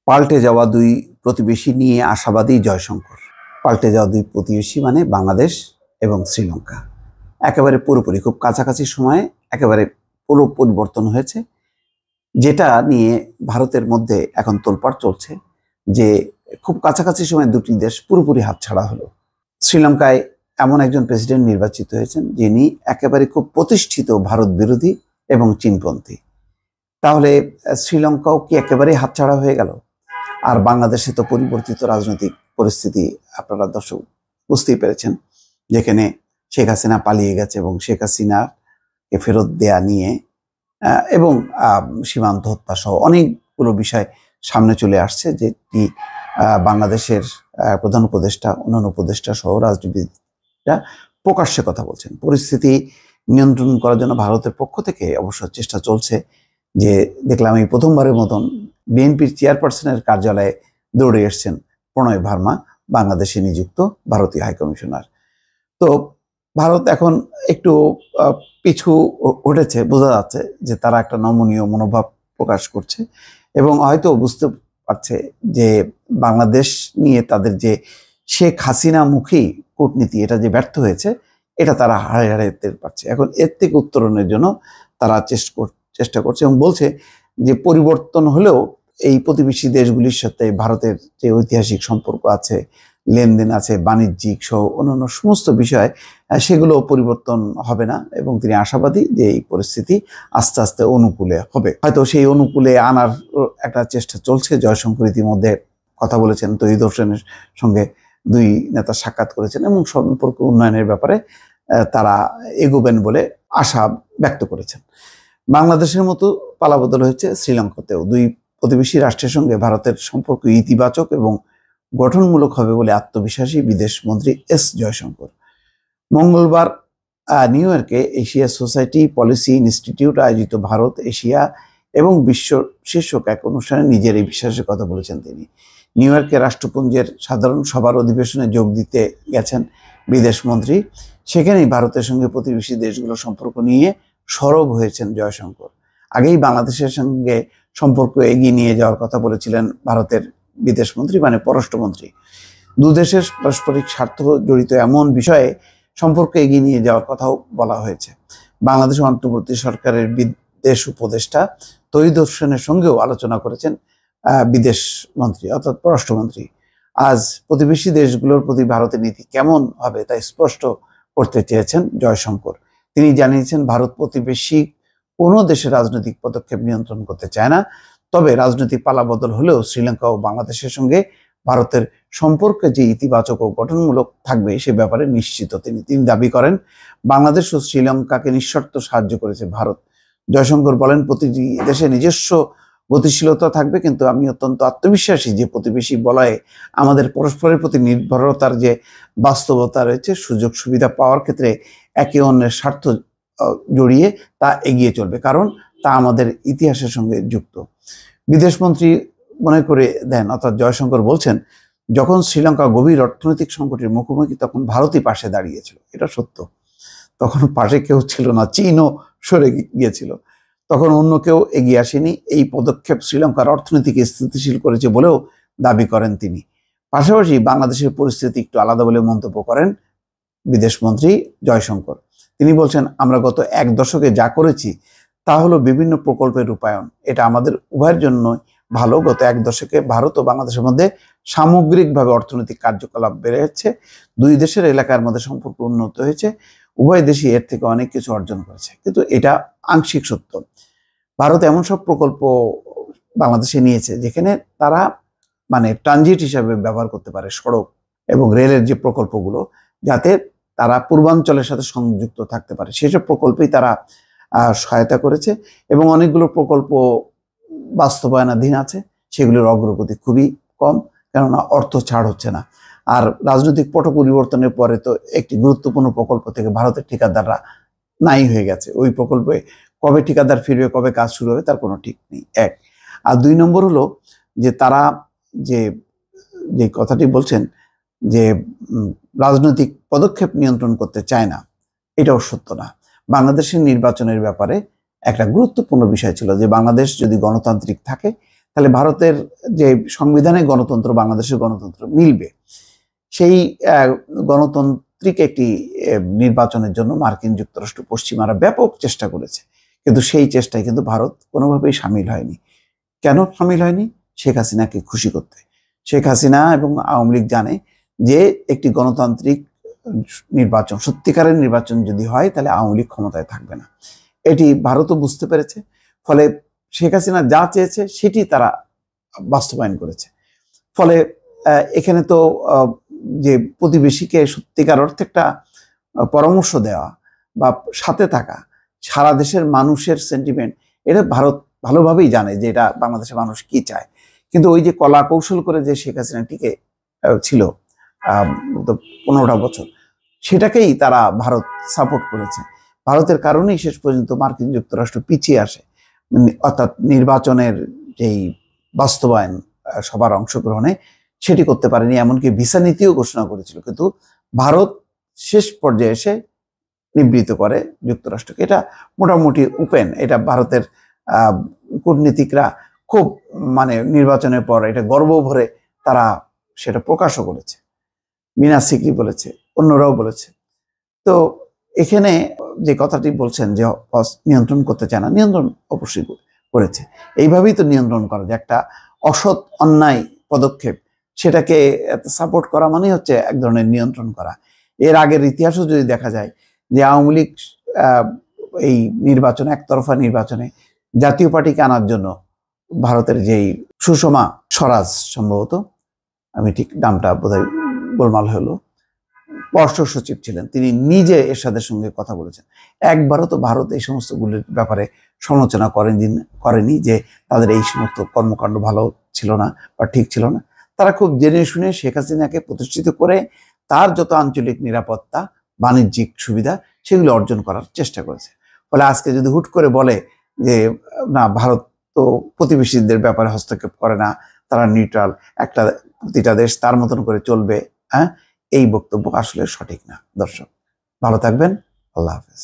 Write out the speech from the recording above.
পাল্টে যাওয়া দুই প্রতিবেশী নিয়ে আশাবাদী জয়শঙ্কর। পাল্টে যাওয়া দুই প্রতিবেশী মানে বাংলাদেশ এবং শ্রীলঙ্কা। একেবারে পুরোপুরি খুব কাছাকাছি সময়ে একেবারে পুরো পরিবর্তন হয়েছে, যেটা নিয়ে ভারতের মধ্যে এখন তোলপাড় চলছে যে খুব কাছাকাছি সময়ে দুটি দেশ পুরোপুরি হাতছাড়া হলো। শ্রীলঙ্কায় এমন একজন প্রেসিডেন্ট নির্বাচিত হয়েছেন যিনি একেবারে খুব প্রতিষ্ঠিত ভারত বিরোধী এবং চীনপন্থী। তাহলে শ্রীলঙ্কাও কি একেবারেই হাতছাড়া হয়ে গেল? আর বাংলাদেশে তো পরিবর্তিত রাজনৈতিক পরিস্থিতি আপনারা দর্শক বুঝতেই পেরেছেন, যেখানে শেখ হাসিনা পালিয়ে গেছে এবং শেখ হাসিনাকে ফেরত দেয়া নিয়ে এবং সীমান্ত হত্যা সহ অনেকগুলো বিষয় সামনে চলে আসছে, যেটি বাংলাদেশের প্রধান উপদেষ্টা, অন্যান্য উপদেষ্টা সহ রাজনীতিবিদরা প্রকাশ্যে কথা বলছেন। পরিস্থিতি নিয়ন্ত্রণ করার জন্য ভারতের পক্ষ থেকে অবশ্য চেষ্টা চলছে। যে দেখলাম এই প্রথমবারের মতন বিএনপির চেয়ারপারসনের কার্যালয়ে দৌড়ে এসছেন প্রণয় ভার্মা, বাংলাদেশে নিযুক্ত ভারতীয় হাইকমিশনার। তো ভারত এখন একটু পিছু উঠেছে, বোঝা যাচ্ছে যে তারা একটা নমনীয় মনোভাব প্রকাশ করছে এবং হয়তো বুঝতে পারছে যে বাংলাদেশ নিয়ে তাদের যে শেখ হাসিনা মুখী কূটনীতি, এটা যে ব্যর্থ হয়েছে, এটা তারা হারাতে পারছে। এখন এর থেকে উত্তরণের জন্য তারা চেষ্টা করছে এবং বলছে যে পরিবর্তন হলেও এই প্রতিবেশী দেশগুলির সাথে ভারতের যে ঐতিহাসিক সম্পর্ক আছে, লেনদেন আছে, বাণিজ্যিক সহ অন্যান্য সমস্ত বিষয়, সেগুলো পরিবর্তন হবে না এবং তিনি আশাবাদী যে এই পরিস্থিতি আস্তে আস্তে অনুকূলে হবে। হয়তো সেই অনুকূলে আনার একটা চেষ্টা চলছে। জয়শঙ্কর ইতিমধ্যে কথা বলেছেন, তহিদ হোসেনের সঙ্গে দুই নেতা সাক্ষাৎ করেছেন এবং সম্পর্ক উন্নয়নের ব্যাপারে তারা এগোবেন বলে আশা ব্যক্ত করেছেন। বাংলাদেশের মতো পালাবদল হয়েছে শ্রীলঙ্কাতেও। দুই প্রতিবেশী রাষ্ট্রের সঙ্গে ভারতের সম্পর্ক ইতিবাচক এবং গঠনমূলক হবে বলে আত্মবিশ্বাসী বিদেশ মন্ত্রী এস জয়শঙ্কর। মঙ্গলবার নিউ ইয়র্কে এশিয়া সোসাইটি পলিসি ইনস্টিটিউট আয়োজিত ভারত, এশিয়া এবং বিশ্ব শীর্ষক এক অনুষ্ঠানে নিজের এই বিশ্বাসের কথা বলেছেন তিনি। নিউ ইয়র্কে রাষ্ট্রপুঞ্জের সাধারণ সভার অধিবেশনে যোগ দিতে গেছেন বিদেশমন্ত্রী। সেখানেই ভারতের সঙ্গে প্রতিবেশী দেশগুলোর সম্পর্ক নিয়ে সরব হয়েছেন জয়শঙ্কর। আগেই বাংলাদেশের সঙ্গে সম্পর্ক এগিয়ে নিয়ে যাওয়ার কথা বলেছিলেন ভারতের বিদেশমন্ত্রী, মানে পররাষ্ট্রমন্ত্রী। দুদেশের পারস্পরিক স্বার্থ জড়িত এমন বিষয়ে সম্পর্ক এগিয়ে নিয়ে যাওয়ার কথাও বলা হয়েছে। বাংলাদেশ অন্তর্বর্তী সরকারের বিদেশ উপদেষ্টা তহিদ হোসেনের সঙ্গেও আলোচনা করেছেন বিদেশ মন্ত্রী অর্থাৎ পররাষ্ট্রমন্ত্রী। আজ প্রতিবেশী দেশগুলোর প্রতি ভারতের নীতি কেমন হবে তা স্পষ্ট করতে চেয়েছেন জয়শঙ্কর। তিনি জানিয়েছেন, ভারত প্রতিবেশী কোনো দেশের রাজনৈতিক পদক্ষেপ নিয়ন্ত্রণ করতে চায় না, তবে রাজনৈতিক পালাবদল হলেও শ্রীলঙ্কা ও বাংলাদেশের সঙ্গে ভারতের সম্পর্কে যে ইতিবাচক ও গঠনমূলক থাকবে সে ব্যাপারে নিশ্চিত তিনি দাবি করেন, বাংলাদেশ ও শ্রীলঙ্কাকে নিঃশর্ত সাহায্য করেছে ভারত। জয়শঙ্কর বলেন, প্রতিটি দেশে নিজস্ব গতিশীলতা থাকবে, কিন্তু আমি অত্যন্ত আত্মবিশ্বাসী যে প্রতিবেশী বলয়ে আমাদের পরস্পরের প্রতি নির্ভরতার যে বাস্তবতা রয়েছে, সুযোগ সুবিধা পাওয়ার ক্ষেত্রে একে অন্যের স্বার্থ জড়িয়ে তা এগিয়ে চলবে, কারণ তা আমাদের ইতিহাসের সঙ্গে যুক্ত। বিদেশমন্ত্রী মনে করে দেন, অর্থাৎ জয়শঙ্কর বলছেন, যখন শ্রীলঙ্কা গভীর অর্থনৈতিক সংকটের মুখোমুখি তখন ভারতই পাশে দাঁড়িয়েছিল। এটা সত্য। তখন পাশে কেউ ছিল না, চীনও সরে গিয়েছিল, তখন অন্য কেউ এগিয়ে আসেনি। এই পদক্ষেপ শ্রীলঙ্কার অর্থনীতিকে স্থিতিশীল করেছে বলেও দাবি করেন তিনি। পাশাপাশি বাংলাদেশের পরিস্থিতি একটু আলাদা বলে মন্তব্য করেন বিদেশমন্ত্রী জয়শঙ্কর। তিনি বলছেন, আমরা গত এক দশকে যা করেছি তা হলো বিভিন্ন প্রকল্পের রূপায়ণ। এটা আমাদের উভয়ের জন্য ভালো। গত এক দশকে ভারত ও বাংলাদেশের মধ্যে সামগ্রিকভাবে অর্থনৈতিক কার্যকলাপ বেড়েছে, দুই দেশের এলাকার মধ্যে সম্পর্ক উন্নত হয়েছে, উভয় দেশই এর থেকে অনেক কিছু অর্জন করেছে। কিন্তু এটা আংশিক সত্য। ভারত এমন সব প্রকল্প বাংলাদেশে নিয়েছে যেখানে তারা মানে ট্রানজিট হিসাবে ব্যবহার করতে পারে সড়ক এবং রেলের যে প্রকল্পগুলো, যাতে তারা পূর্বাঞ্চলের সাথে সংযুক্ত থাকতে পারে, সেসব প্রকল্পেই তারা সহায়তা করেছে এবং অনেকগুলো প্রকল্প বাস্তবায়নাধীন আছে, সেগুলোর অগ্রগতি খুবই কম, কেননা অর্থ ছাড় হচ্ছে না। আর রাজনৈতিক পট পরিবর্তনের পরে তো একটি গুরুত্বপূর্ণ প্রকল্প থেকে ভারতের ঠিকাদাররা নাই হয়ে গেছে। ওই প্রকল্পে কবে ঠিকাদার ফিরবে, কবে কাজ শুরু হবে তার কোনো ঠিক নেই, এক। আর দুই নম্বর হলো যে তারা যে কথাটি বলছেন যে রাজনৈতিক পদক্ষেপ নিয়ন্ত্রণ করতে চায় না, এটাও সত্য না। বাংলাদেশের নির্বাচনের ব্যাপারে একটা গুরুত্বপূর্ণ বিষয় ছিল যে বাংলাদেশ যদি গণতান্ত্রিক থাকে তাহলে ভারতের যে সংবিধানে গণতন্ত্র, বাংলাদেশের গণতন্ত্র মিলবে। সেই গণতান্ত্রিক একটি নির্বাচনের জন্য মার্কিন যুক্তরাষ্ট্র, পশ্চিমারা ব্যাপক চেষ্টা করেছে, কিন্তু সেই চেষ্টায় কিন্তু ভারত কোনোভাবেই সামিল হয়নি। কেন সামিল হয়নি? শেখ হাসিনাকে খুশি করতে। শেখ হাসিনা এবং আওয়ামী লীগ জানে যে একটি গণতান্ত্রিক নির্বাচন, সত্যিকারের নির্বাচন যদি হয়, তাহলে আওয়ামী লীগ ক্ষমতায় থাকবে না। এটি ভারতও বুঝতে পেরেছে। ফলে শেখ হাসিনা যা চেয়েছে সেটি তারা বাস্তবায়ন করেছে। ফলে এখানে তো যে প্রতিবেশীকে সত্যিকার অর্থে একটা পরামর্শ দেওয়া বা সাথে থাকা, সারা দেশের মানুষের সেন্টিমেন্ট, এটা ভারত ভালোভাবেই জানে যে এটা বাংলাদেশের মানুষ কি চায়। কিন্তু ওই যে কলা কৌশল করে যে শেখ হাসিনা টিকে ছিল 15টা বছর, সেটাকেই তারা ভারত সাপোর্ট করেছে। ভারতের কারণেই শেষ পর্যন্ত মার্কিন যুক্তরাষ্ট্র পিছিয়ে আসে, অর্থাৎ নির্বাচনের যেই বাস্তবায়ন, সবার অংশগ্রহণে সেটি করতে পারেনি। এমনকি ভিসা নীতিও ঘোষণা করেছিল, কিন্তু ভারত শেষ পর্যায়ে এসে নিবৃত্ত করে যুক্তরাষ্ট্রকে। এটা মোটামুটি ওপেন, এটা ভারতের কূটনীতিকরা খুব নির্বাচনের পর এটা গর্ব ভরে তারা সেটা প্রকাশও করেছে। মিনা সিকরি বলেছে, অন্যরাও বলেছে। তো এখানে যে কথাটি বলছেন যে নিয়ন্ত্রণ করতে চায় না, নিয়ন্ত্রণ অবশ্যই করেছে। এইভাবেই তো নিয়ন্ত্রণ করা যায়। একটা অসৎ অন্যায় পদক্ষেপ, সেটাকে সাপোর্ট করা মানে হচ্ছে এক ধরনের নিয়ন্ত্রণ করা। এর আগের ইতিহাসও যদি দেখা যায় যে আওয়ামী লীগ এই নির্বাচনে, একতরফা নির্বাচনে জাতীয় পার্টিকে আনার জন্য ভারতের যেই সুষমা স্বরাজ, সম্ভবত আমি ঠিক নামটা বোধহয় গোলমাল হলো, পররাষ্ট্র সচিব ছিলেন, তিনি নিজে এরশাদের সঙ্গে কথা বলেছেন। একবারও তো ভারত এই সমস্তগুলির ব্যাপারে সমালোচনা করেনি যে তাদের এই সমস্ত কর্মকাণ্ড ভালো ছিল না বা ঠিক ছিল না। তারা খুব জেনে শুনে শেখ হাসিনাকে প্রতিষ্ঠিত করে তার যত আঞ্চলিক নিরাপত্তা, বাণিজ্যিক সুবিধা, সেগুলো অর্জন করার চেষ্টা করেছে। ফলে আজকে যদি হুট করে বলে যে না, ভারত তো প্রতিবেশীদের ব্যাপারে হস্তক্ষেপ করে না, তারা নিউট্রাল, প্রতিটা দেশ তার মতন করে চলবে, এই বক্তব্য আসলে সঠিক না। দর্শক ভালো থাকবেন, আল্লাহ হাফেজ।